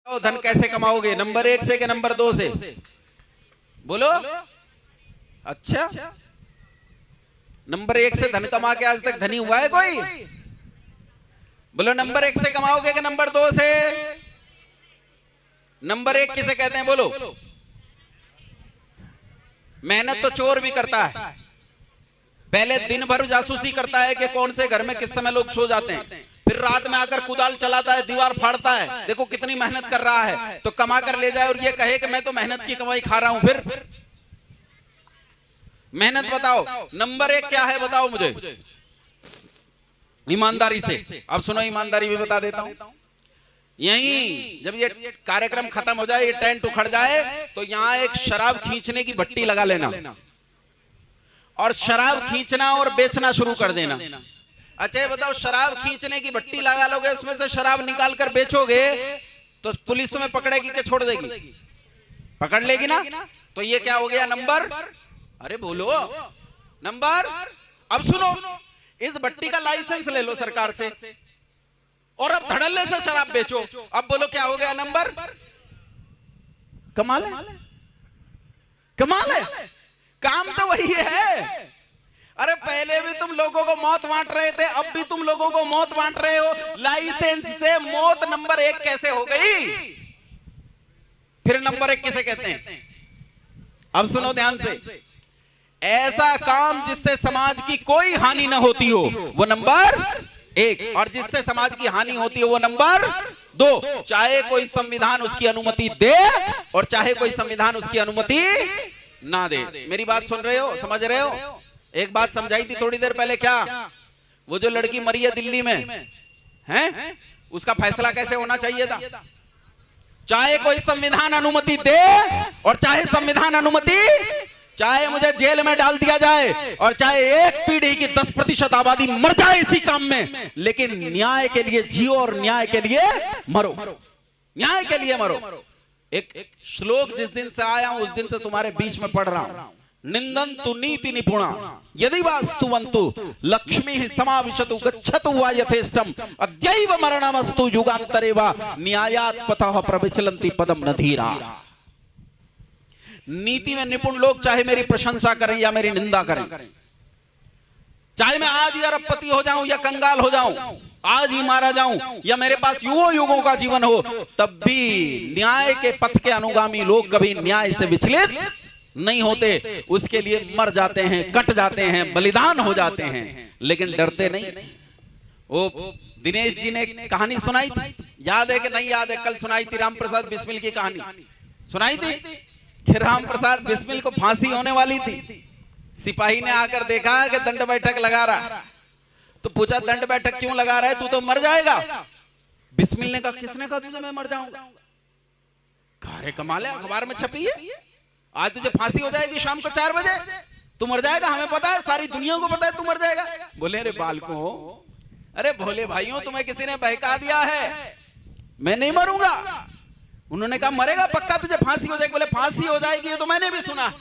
धन कैसे कमाओगे, नंबर 1 से कि नंबर 2 से? बोलो। अच्छा, नंबर 1 से धन कमा के आज तक धनी हुआ है कोई? बोलो, नंबर 1 से कमाओगे कि नंबर 2 से? नंबर 1 किसे कहते हैं बोलो? मेहनत तो चोर भी करता है, पहले दिन भर जासूसी करता है कि कौन से घर में किस समय लोग सो जाते हैं, फिर रात में आकर कुदाल चलाता है, दीवार फाड़ता है, देखो कितनी मेहनत कर रहा है, तो कमा कर ले जाए और ये कहे कि मैं तो मेहनत की कमाई खा रहा हूं। फिर मेहनत बताओ, नंबर 1 क्या है बताओ मुझे? ईमानदारी से। अब सुनो, ईमानदारी भी बता देता हूं। यहीं जब ये कार्यक्रम खत्म हो जाए, ये टेंट उखड़ जाए, तो यहां एक शराब खींचने की भट्टी लगा लेना और शराब खींचना और बेचना शुरू कर देना। अच्छा ये बताओ, शराब खींचने की भट्टी लगा लोगे, उसमें से शराब निकाल कर बेचोगे तो पुलिस तुम्हें पकड़ेगी कि छोड़ देगी? पकड़ लेगी ना। तो ये क्या हो गया? नंबर। अरे बोलो, नंबर। अब सुनो, इस भट्टी का लाइसेंस ले लो सरकार से और अब धड़ल्ले से शराब बेचो। अब बोलो क्या हो गया? नंबर। कमाल है, कमाल है, काम तो वही है। अरे पहले भी तुम लोगों को मौत बांट रहे थे, अब भी तुम लोगों को मौत बांट रहे हो। लाइसेंस से मौत नंबर 1 कैसे हो गई? फिर नंबर 1 किसे कहते हैं? अब सुनो ध्यान से, ऐसा काम जिससे समाज की कोई हानि न होती हो वो नंबर 1, और जिससे समाज की हानि होती है वो नंबर 2। चाहे कोई संविधान उसकी अनुमति दे और चाहे कोई संविधान उसकी अनुमति ना दे। मेरी बात सुन रहे हो, समझ रहे हो? एक बात समझाई थी थोड़ी देर पहले, क्या वो जो लड़की मरी है दिल्ली में, हैं, उसका फैसला कैसे होना चाहिए था? चाहे कोई संविधान अनुमति दे और चाहे संविधान अनुमति, चाहे मुझे जेल में डाल दिया जाए और चाहे एक पीढ़ी की 10% आबादी मर जाए इसी काम में, लेकिन न्याय के लिए जियो और न्याय के लिए मरो, न्याय के लिए मरो। एक श्लोक जिस दिन से आया हूं उस दिन से तुम्हारे बीच में पढ़ रहा हूं। निंदन्तु नीति निपुणा यदि वास्तुवन्तु लक्ष्मी समाविशतु गच्छतु वा यथेष्टम अद्यैव मरणमस्तु युगान्तरे वा न्यायात् पतः प्रविचलन्ति पदम नधीरा। नीति में निपुण लोग चाहे मेरी प्रशंसा करें या मेरी निंदा करें, चाहे मैं आज ही अरबपति हो जाऊं या कंगाल हो जाऊं, आज ही मारा जाऊं या मेरे पास युगों युगों का जीवन हो, तब भी न्याय के पथ के अनुगामी लोग कभी न्याय से विचलित नहीं होते। उसके लिए मर जाते हैं, कट जाते हैं, बलिदान हो जाते हैं, लेकिन डरते नहीं। वो दिनेश जी ने कहानी सुनाई थी, याद है कि नहीं याद है? कल सुनाई थी, राम प्रसाद बिस्मिल की कहानी सुनाई थी कि राम प्रसाद बिस्मिल को फांसी होने वाली थी। सिपाही ने आकर देखा कि दंड बैठक लगा रहा, तो पूछा दंड बैठक क्यों लगा रहा है, तू तो मर जाएगा। बिस्मिल ने कहा, किसने कहा तुझे मैं मर जाऊंगा? अरे कमाल है, अखबार में छपी है, आज तुझे फांसी हो जाएगी शाम को 4 बजे, तू मर जाएगा, हमें पता है, सारी दुनिया को पता है तू मर जाएगा। बोले अरे बालको, अरे भोले भाइयों, तुम्हें किसी ने बहका दिया है, मैं नहीं मरूंगा। उन्होंने कहा मरेगा पक्का, तुझे फांसी हो जाएगी। बोले फांसी हो जाएगी ये तो मैंने भी सुना,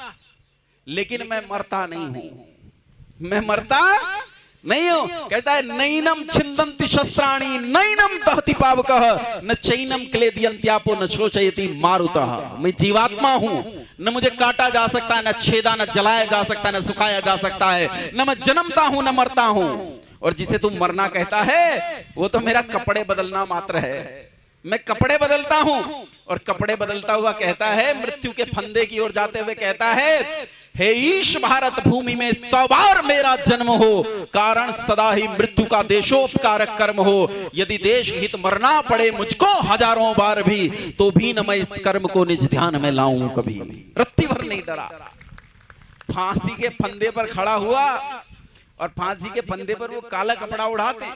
लेकिन मैं मरता नहीं हूं, मैं मरता नहीं हूं। कहता है नैनम छिन्दन्ति शस्त्राणि नैनम दहति पावकः न चैनम क्लेदयन्त्यापो न शोचयति मारुतः। मैं जीवात्मा हूं, न मुझे काटा जा सकता है, न छेदा, न जलाया जा सकता है, न सुखाया जा सकता है, न मैं जन्मता हूं न मरता हूं। और जिसे तू मरना कहता है वो तो मेरा कपड़े बदलना मात्र है, मैं कपड़े बदलता हूं। और कपड़े बदलता हुआ कहता है, मृत्यु के फंदे की ओर जाते हुए कहता है, हे ईश भारत भूमि में 100 बार मेरा जन्म हो, कारण सदा ही मृत्यु का देशोपकारक कर्म हो। यदि देश हित मरना पड़े मुझको 1000 बार भी, तो भी न मैं इस कर्म को निज ध्यान में लाऊं कभी। रत्ती भर नहीं डरा, फांसी के फंदे पर खड़ा हुआ और फांसी के फंदे पर वो काला कपड़ा उड़ाते,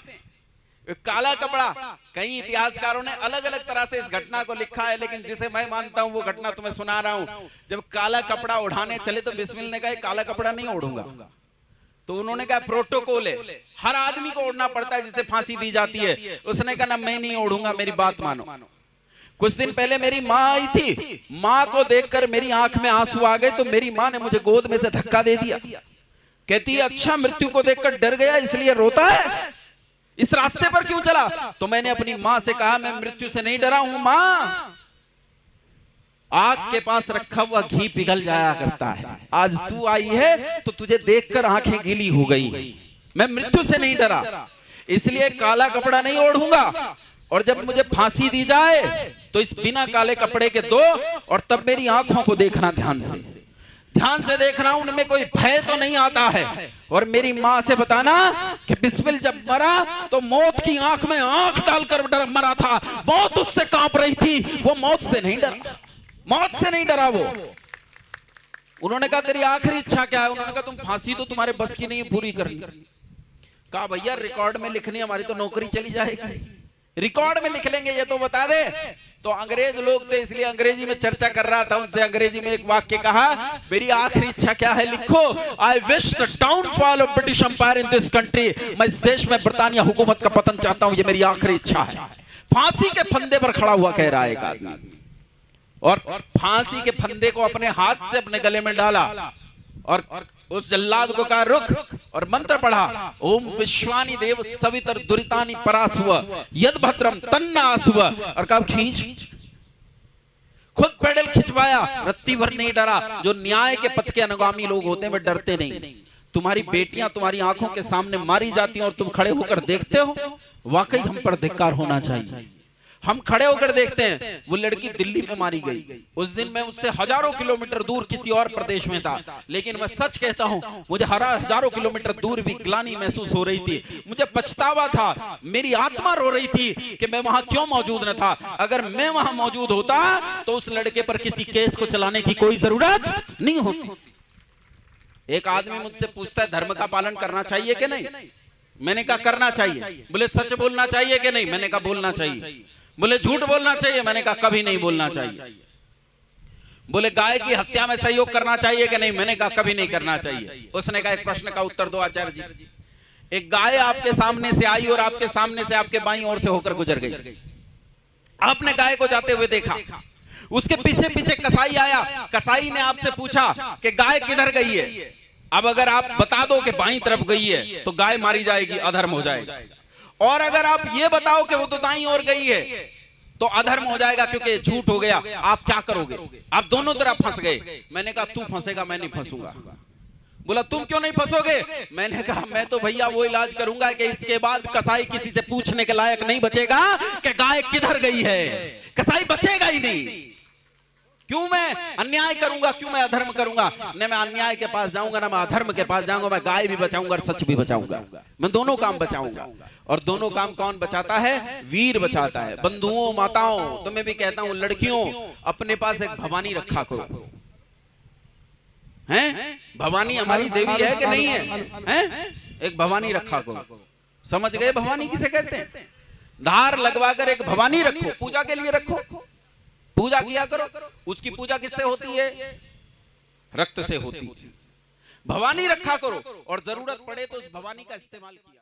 काला कपड़ा। कई इतिहासकारों ने अलग अलग तरह से इस घटना को लिखा है, लेकिन जिसे मैं मानता हूं वो घटना तुम्हें सुना रहा हूं। जब काला कपड़ा उड़ाने चले तो बिस्मिल ने कहा काला कपड़ा नहीं ओढ़ूंगा, तो उन्होंने कहा प्रोटोकॉल है, हर आदमी को ओढ़ना पड़ता है जिसे फांसी दी जाती है। उसने कहा ना मैं नहीं ओढ़ूंगा, मेरी बात मानो। कुछ दिन पहले मेरी माँ आई थी, माँ को देखकर मेरी आंख में आंसू आ गए, तो मेरी माँ ने मुझे गोद में से धक्का दे दिया। कहती है अच्छा मृत्यु को देखकर डर गया इसलिए रोता है? इस रास्ते पर क्यों चला? तो मैंने अपनी मां से कहा मैं मृत्यु से नहीं डरा हूं मां, आग के पास रखा हुआ घी पिघल जाया करता है, आज तू आई है तो तुझे देखकर आंखें गीली हो गई, मैं मृत्यु से नहीं डरा, इसलिए काला कपड़ा नहीं ओढ़ूंगा, और जब मुझे फांसी दी जाए तो इस बिना काले कपड़े के दो, और तब मेरी आंखों को देखना, ध्यान से देखना, उनमें कोई भय तो नहीं आता है, और मेरी मां से बताना कि बिस्मिल जब मरा तो मौत की आंख में आंख डालकर मरा था, मौत उससे कांप रही थी, वो मौत से नहीं डरा, मौत से नहीं डरा वो। उन्होंने कहा तेरी आखिरी इच्छा क्या है? उन्होंने कहा तुम फांसी तो तुम्हारे बस की नहीं है पूरी करनी। कहा भैया रिकॉर्ड में लिखनी, हमारी तो नौकरी चली जाएगी, रिकॉर्ड में लिख लेंगे, ये तो बता दे। तो अंग्रेज लोग थे इसलिए अंग्रेजी में चर्चा कर रहा था, उनसे अंग्रेजी में एक वाक्य कहा, मेरी आखिरी इच्छा क्या है लिखो, I wish the downfall of British empire in this country, मैं इस देश में ब्रिटानिया हुकूमत का पतन चाहता हूं, ये मेरी आखिरी इच्छा है। फांसी के फंदे पर खड़ा हुआ कह रहा है एक आदमी, और फांसी के फंदे को अपने हाथ से अपने गले में डाला, और उस जल्लाद को कहा रुक, और मंत्र पढ़ा, ओम विश्वानी देव सवितर दुरितानी परास हुआ यद भद्रम तन्नास हुआ, और कहा खींच, खुद पेडल खिंचवाया, रत्ती भर नहीं डरा। जो न्याय के पथ के अनुगामी लोग होते हैं वे डरते नहीं। तुम्हारी बेटियां तुम्हारी आंखों के सामने मारी जाती हैं और तुम खड़े होकर देखते हो, वाकई हम पर धिक्कार होना चाहिए। हम खड़े होकर देखते हैं, वो लड़की दिल्ली में मारी गई, उस दिन मैं उससे हजारों किलोमीटर दूर किसी और प्रदेश में था, लेकिन मैं सच कहता हूं मुझे हजारों किलोमीटर दूर भी ग्लानि महसूस हो रही थी, मुझे पछतावा था, मेरी आत्मा रो रही थी कि मैं वहां क्यों मौजूद न था। अगर मैं वहां मौजूद होता तो उस लड़के पर किसी केस को चलाने की कोई जरूरत नहीं होती। एक आदमी मुझसे पूछता है धर्म का पालन करना चाहिए कि नहीं? मैंने कहा करना चाहिए। बोले सच बोलना चाहिए कि नहीं? मैंने कहा बोलना चाहिए। बोले झूठ बोलना चाहिए? मैंने कहा कभी नहीं बोलना चाहिए। बोले गाय की हत्या में सहयोग करना चाहिए कि नहीं? मैंने कहा कभी नहीं करना चाहिए। उसने कहा एक प्रश्न का उत्तर दो आचार्य जी, एक गाय आपके सामने से आई और आपके सामने से आपके बाईं ओर से होकर गुजर गई, आपने गाय को जाते हुए देखा, उसके पीछे पीछे कसाई आया, कसाई ने आपसे पूछा कि गाय किधर गई है? अब अगर आप बता दो कि बाईं तरफ गई है तो गाय मारी जाएगी, अधर्म हो जाएगा, और अगर आप ये बताओ कि वो तो दाईं ओर गई है तो अधर्म हो जाएगा क्योंकि झूठ हो गया। आप क्या करोगे? आप दोनों तरफ फंस गए। मैंने कहा तू फंसेगा, मैं नहीं फंसूंगा। बोला तुम क्यों नहीं फंसोगे? मैंने कहा मैं तो भैया वो इलाज करूंगा कि इसके बाद कसाई किसी से पूछने के लायक नहीं बचेगा कि गाय किधर गई है, कसाई बचेगा ही नहीं। क्यों मैं अन्याय करूंगा, क्यों मैं अधर्म करूंगा? न मैं अन्याय के पास जाऊंगा ना मैं अधर्म के पास जाऊंगा, मैं गाय भी बचाऊंगा और सच भी बचाऊंगा, मैं दोनों काम बचाऊंगा। और दोनों काम कौन बचाता है? वीर बचाता है। बंधुओं माताओं, तो मैं भी कहता हूं लड़कियों अपने पास एक भवानी रखा करो। हैं? भवानी हमारी देवी है कि नहीं है? हैं? एक भवानी रखा करो। समझ गए भवानी किसे कहते हैं? धार लगवाकर एक भवानी रखो, पूजा के लिए रखो, पूजा किया करो। उसकी पूजा किससे होती है? रक्त से होती है। भवानी रखा करो और जरूरत पड़े तो उस भवानी का इस्तेमाल किया।